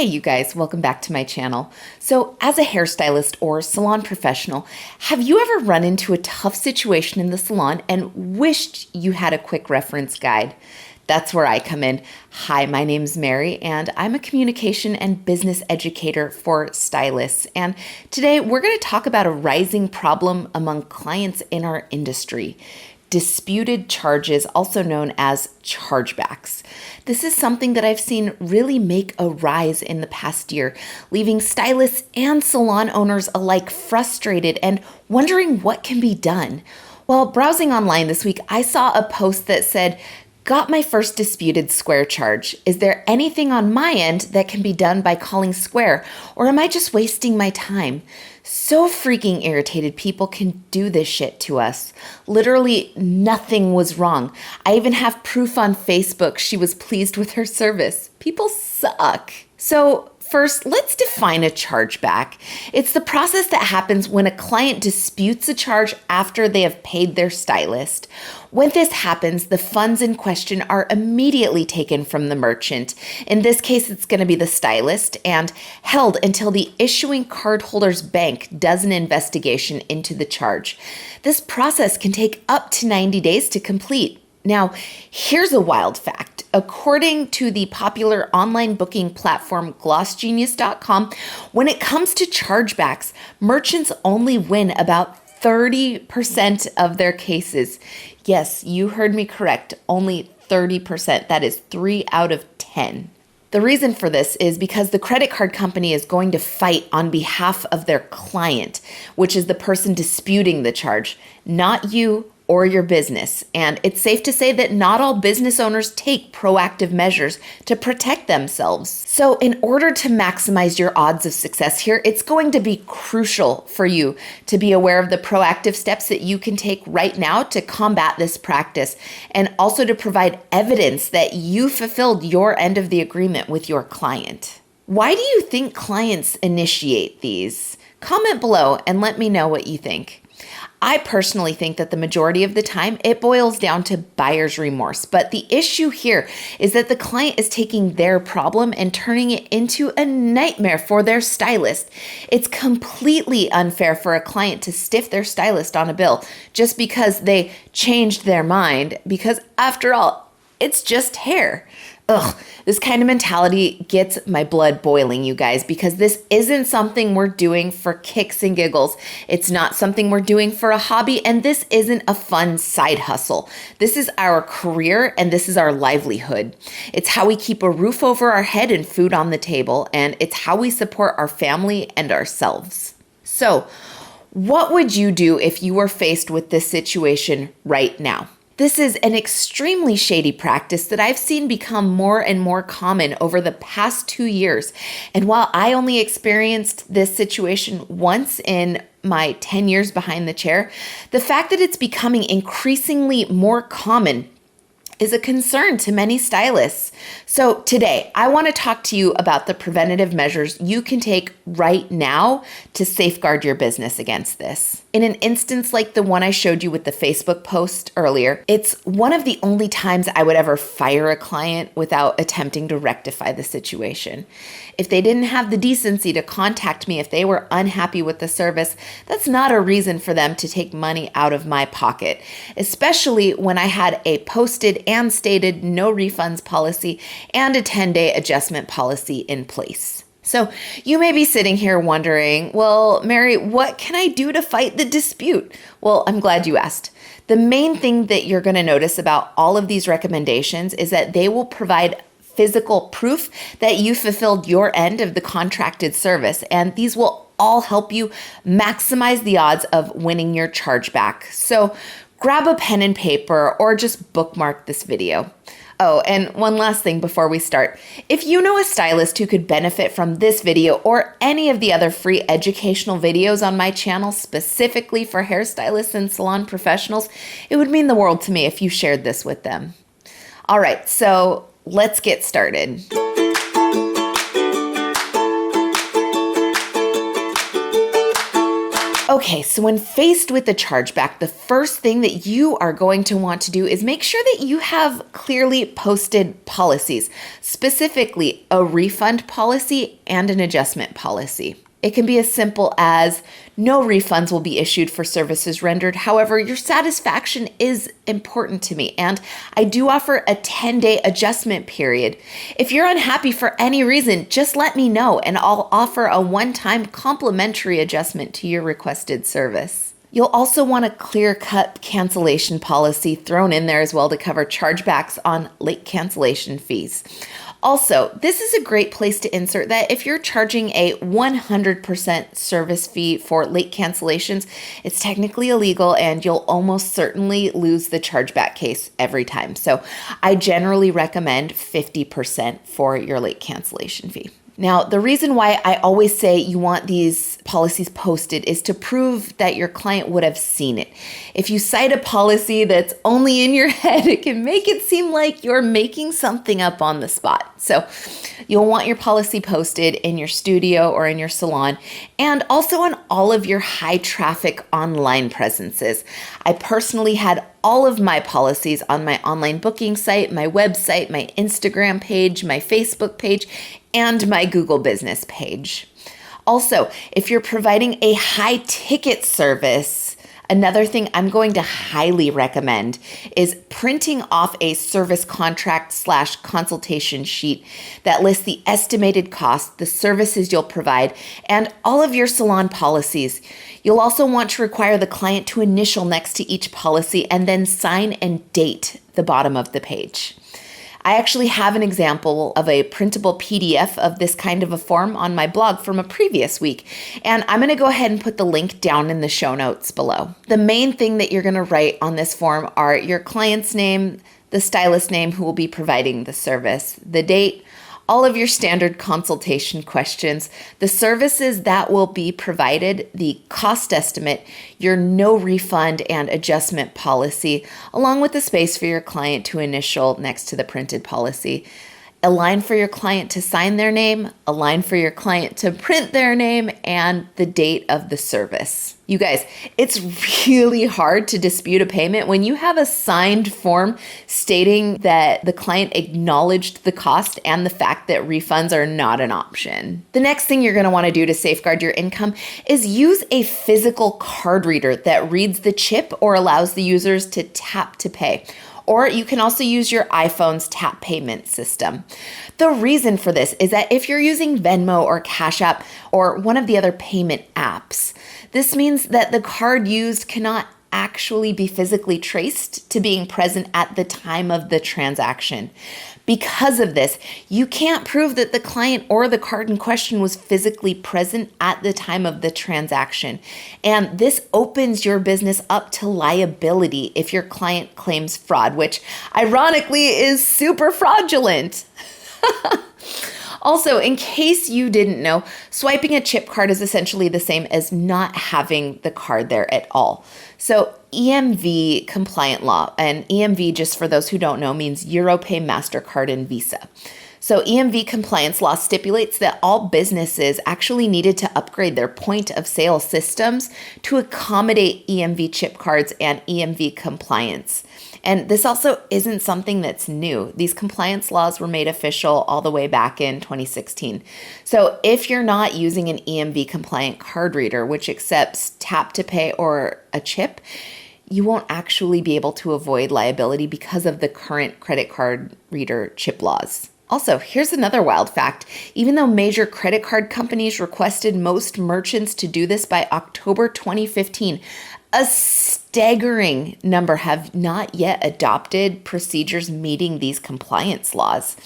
Hey you guys, welcome back to my channel. So as a hairstylist or salon professional, have you ever run into a tough situation in the salon and wished you had a quick reference guide? That's where I come in. Hi, my name's Mary and I'm a communication and business educator for stylists. And today we're going to talk about a rising problem among clients in our industry. Disputed charges, also known as chargebacks. This is something that I've seen really make a rise in the past year, leaving stylists and salon owners alike frustrated and wondering what can be done. While browsing online this week, I saw a post that said, "Got my first disputed Square charge. Is there anything on my end that can be done by calling Square, or am I just wasting my time?" So freaking irritated people can do this shit to us. Literally nothing was wrong. I even have proof on Facebook she was pleased with her service. People suck. So first, let's define a chargeback. It's the process that happens when a client disputes a charge after they have paid their stylist. When this happens, the funds in question are immediately taken from the merchant. In this case, it's going to be the stylist and held until the issuing cardholder's bank does an investigation into the charge. This process can take up to 90 days to complete. Now, here's a wild fact. According to the popular online booking platform glossgenius.com, when it comes to chargebacks, merchants only win about 30% of their cases. Yes, you heard me correct, only 30%. That is 3 out of 10. The reason for this is because the credit card company is going to fight on behalf of their client, which is the person disputing the charge, not you or your business. And it's safe to say that not all business owners take proactive measures to protect themselves. So in order to maximize your odds of success here, it's going to be crucial for you to be aware of the proactive steps that you can take right now to combat this practice, and also to provide evidence that you fulfilled your end of the agreement with your client. Why do you think clients initiate these? Comment below and let me know what you think. I personally think that the majority of the time it boils down to buyer's remorse. But the issue here is that the client is taking their problem and turning it into a nightmare for their stylist. It's completely unfair for a client to stiff their stylist on a bill just because they changed their mind, because after all, it's just hair. Ugh, this kind of mentality gets my blood boiling, you guys, because this isn't something we're doing for kicks and giggles. It's not something we're doing for a hobby, and this isn't a fun side hustle. This is our career, and this is our livelihood. It's how we keep a roof over our head and food on the table, and it's how we support our family and ourselves. So, what would you do if you were faced with this situation right now? This is an extremely shady practice that I've seen become more and more common over the past 2 years. And while I only experienced this situation once in my 10 years behind the chair, the fact that it's becoming increasingly more common is a concern to many stylists. So today, I want to talk to you about the preventative measures you can take right now to safeguard your business against this. In an instance like the one I showed you with the Facebook post earlier, it's one of the only times I would ever fire a client without attempting to rectify the situation. If they didn't have the decency to contact me if they were unhappy with the service, that's not a reason for them to take money out of my pocket, especially when I had a posted and stated no refunds policy and a 10-day adjustment policy in place. So you may be sitting here wondering, well, Mary, what can I do to fight the dispute? Well, I'm glad you asked. The main thing that you're going to notice about all of these recommendations is that they will provide physical proof that you fulfilled your end of the contracted service, and these will all help you maximize the odds of winning your chargeback. So grab a pen and paper or just bookmark this video. Oh, and one last thing before we start. If you know a stylist who could benefit from this video or any of the other free educational videos on my channel specifically for hairstylists and salon professionals, it would mean the world to me if you shared this with them. All right, so let's get started. Okay, so when faced with the chargeback, the first thing that you are going to want to do is make sure that you have clearly posted policies, specifically a refund policy and an adjustment policy. It can be as simple as no refunds will be issued for services rendered. However, your satisfaction is important to me, and I do offer a 10-day adjustment period. If you're unhappy for any reason, just let me know, and I'll offer a one-time complimentary adjustment to your requested service. You'll also want a clear-cut cancellation policy thrown in there as well to cover chargebacks on late cancellation fees. Also, this is a great place to insert that if you're charging a 100% service fee for late cancellations, it's technically illegal and you'll almost certainly lose the chargeback case every time. So I generally recommend 50% for your late cancellation fee. Now, the reason why I always say you want these policies posted is to prove that your client would have seen it. If you cite a policy that's only in your head, it can make it seem like you're making something up on the spot. So you'll want your policy posted in your studio or in your salon and also on all of your high traffic online presences. I personally had all of my policies on my online booking site, my website, my Instagram page, my Facebook page, and my Google business page. Also, if you're providing a high ticket service, another thing I'm going to highly recommend is printing off a service contract/consultation sheet that lists the estimated cost, the services you'll provide, and all of your salon policies. You'll also want to require the client to initial next to each policy and then sign and date the bottom of the page. I actually have an example of a printable PDF of this kind of a form on my blog from a previous week, and I'm going to go ahead and put the link down in the show notes below. The main thing that you're going to write on this form are your client's name, the stylist name who will be providing the service, the date, all of your standard consultation questions, the services that will be provided, the cost estimate, your no refund and adjustment policy, along with the space for your client to initial next to the printed policy. A line for your client to sign their name, a line for your client to print their name, and the date of the service. You guys, it's really hard to dispute a payment when you have a signed form stating that the client acknowledged the cost and the fact that refunds are not an option. The next thing you're going to want to do to safeguard your income is use a physical card reader that reads the chip or allows the users to tap to pay. Or you can also use your iPhone's tap payment system. The reason for this is that if you're using Venmo or Cash App or one of the other payment apps, this means that the card used cannot actually be physically traced to being present at the time of the transaction. Because of this, you can't prove that the client or the card in question was physically present at the time of the transaction. And this opens your business up to liability if your client claims fraud, which ironically is super fraudulent. Also, in case you didn't know, swiping a chip card is essentially the same as not having the card there at all. So EMV compliant law, and EMV, just for those who don't know, means Europay, MasterCard, and Visa. So EMV compliance law stipulates that all businesses actually needed to upgrade their point of sale systems to accommodate EMV chip cards and EMV compliance. And this also isn't something that's new. These compliance laws were made official all the way back in 2016. So if you're not using an EMV compliant card reader, which accepts tap to pay or a chip, you won't actually be able to avoid liability because of the current credit card reader chip laws. Also, here's another wild fact. Even though major credit card companies requested most merchants to do this by October 2015, a staggering number have not yet adopted procedures meeting these compliance laws.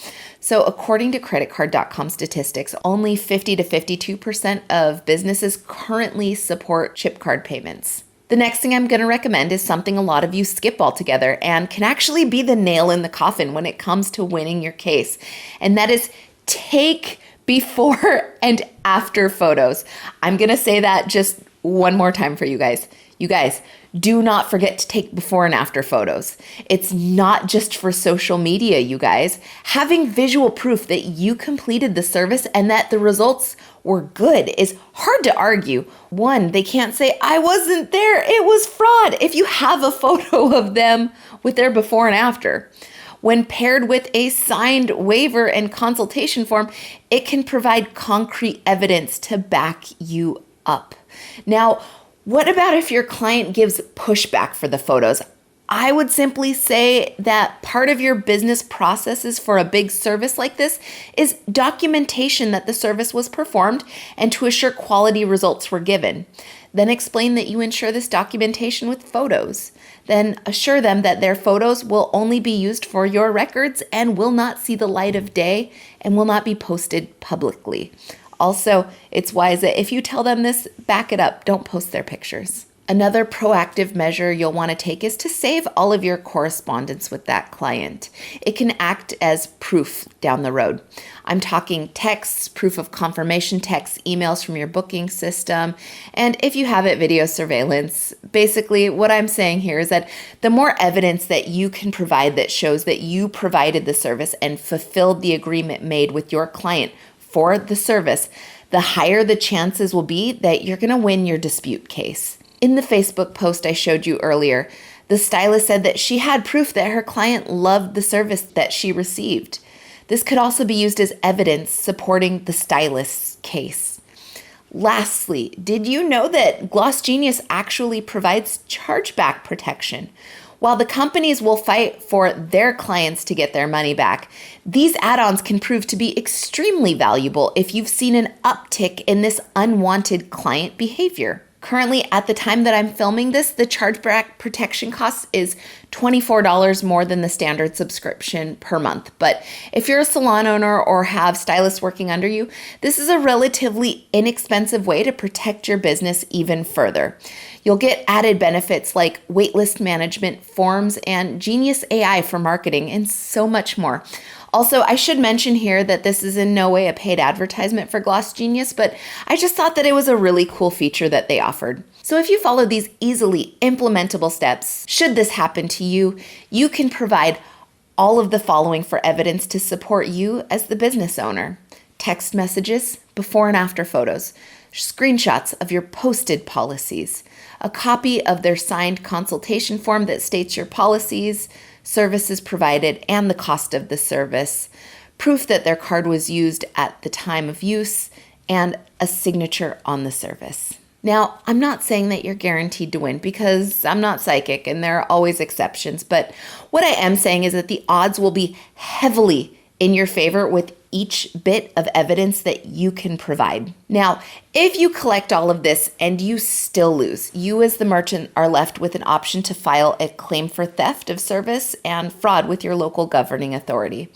So according to creditcard.com statistics, only 50 to 52% of businesses currently support chip card payments. The next thing I'm going to recommend is something a lot of you skip altogether and can actually be the nail in the coffin when it comes to winning your case. And that is take before and after photos. I'm going to say that just one more time for you guys. You guys, Do not forget to take before and after photos. It's not just for social media, you guys. Having visual proof that you completed the service and that the results were good is hard to argue. One, they can't say, I wasn't there, it was fraud, if you have a photo of them with their before and after. When paired with a signed waiver and consultation form, it can provide concrete evidence to back you up. Now, what about if your client gives pushback for the photos? I would simply say that part of your business processes for a big service like this is documentation that the service was performed and to assure quality results were given. Then explain that you ensure this documentation with photos. Then assure them that their photos will only be used for your records and will not see the light of day and will not be posted publicly. Also, it's wise that if you tell them this, back it up. Don't post their pictures. Another proactive measure you'll want to take is to save all of your correspondence with that client. It can act as proof down the road. I'm talking texts, proof of confirmation texts, emails from your booking system, and if you have it, video surveillance. Basically, what I'm saying here is that the more evidence that you can provide that shows that you provided the service and fulfilled the agreement made with your client for the service, the higher the chances will be that you're going to win your dispute case. In the Facebook post I showed you earlier, the stylist said that she had proof that her client loved the service that she received. This could also be used as evidence supporting the stylist's case. Lastly, did you know that Gloss Genius actually provides chargeback protection? While the companies will fight for their clients to get their money back, these add-ons can prove to be extremely valuable if you've seen an uptick in this unwanted client behavior. Currently, at the time that I'm filming this, the chargeback protection cost is $24 more than the standard subscription per month. But if you're a salon owner or have stylists working under you, this is a relatively inexpensive way to protect your business even further. You'll get added benefits like waitlist management, forms, and Genius AI for marketing, and so much more. Also, I should mention here that this is in no way a paid advertisement for Gloss Genius, but I just thought that it was a really cool feature that they offered. So if you follow these easily implementable steps, should this happen to you, you can provide all of the following for evidence to support you as the business owner. Text messages, before and after photos, screenshots of your posted policies, a copy of their signed consultation form that states your policies, services provided, and the cost of the service, proof that their card was used at the time of use, and a signature on the service. Now, I'm not saying that you're guaranteed to win because I'm not psychic and there are always exceptions, but what I am saying is that the odds will be heavily in your favor with each bit of evidence that you can provide. Now, if you collect all of this and you still lose, you as the merchant are left with an option to file a claim for theft of service and fraud with your local governing authority.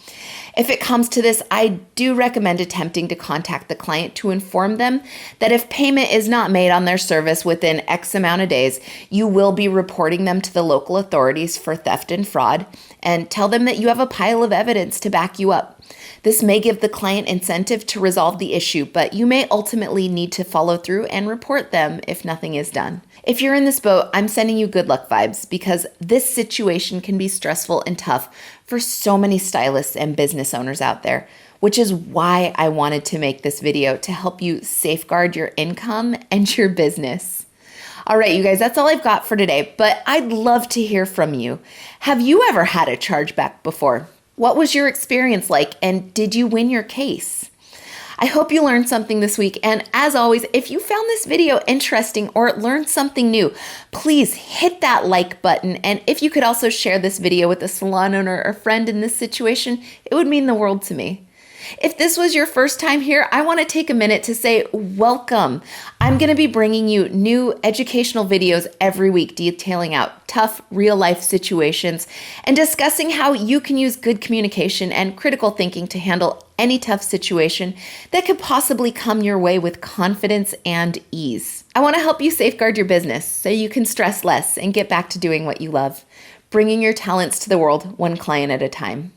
If it comes to this, I do recommend attempting to contact the client to inform them that if payment is not made on their service within X amount of days, you will be reporting them to the local authorities for theft and fraud, and tell them that you have a pile of evidence to back you up. This may give the client incentive to resolve the issue, but you may ultimately need to follow through and report them if nothing is done. If you're in this boat, I'm sending you good luck vibes because this situation can be stressful and tough for so many stylists and business owners out there, which is why I wanted to make this video to help you safeguard your income and your business. All right, you guys, that's all I've got for today, but I'd love to hear from you. Have you ever had a chargeback before? What was your experience like, and did you win your case? I hope you learned something this week, and as always, if you found this video interesting or learned something new, please hit that like button, and if you could also share this video with a salon owner or friend in this situation, it would mean the world to me. If this was your first time here, I want to take a minute to say welcome. I'm going to be bringing you new educational videos every week detailing out tough real-life situations and discussing how you can use good communication and critical thinking to handle any tough situation that could possibly come your way with confidence and ease. I want to help you safeguard your business so you can stress less and get back to doing what you love, bringing your talents to the world one client at a time.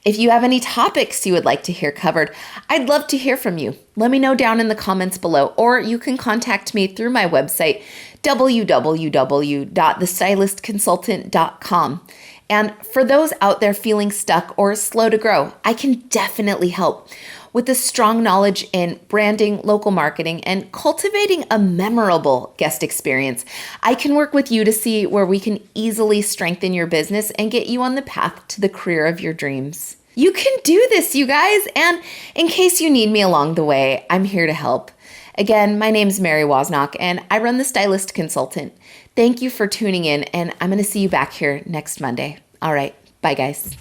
If you have any topics you would like to hear covered, I'd love to hear from you. Let me know down in the comments below, or you can contact me through my website, www.thestylistconsultant.com. And for those out there feeling stuck or slow to grow, I can definitely help. With a strong knowledge in branding, local marketing, and cultivating a memorable guest experience, I can work with you to see where we can easily strengthen your business and get you on the path to the career of your dreams. You can do this, you guys, and in case you need me along the way, I'm here to help. Again, my name's Mary Wozniak, and I run The Stylist Consultant. Thank you for tuning in, and I'm going to see you back here next Monday. All right, bye, guys.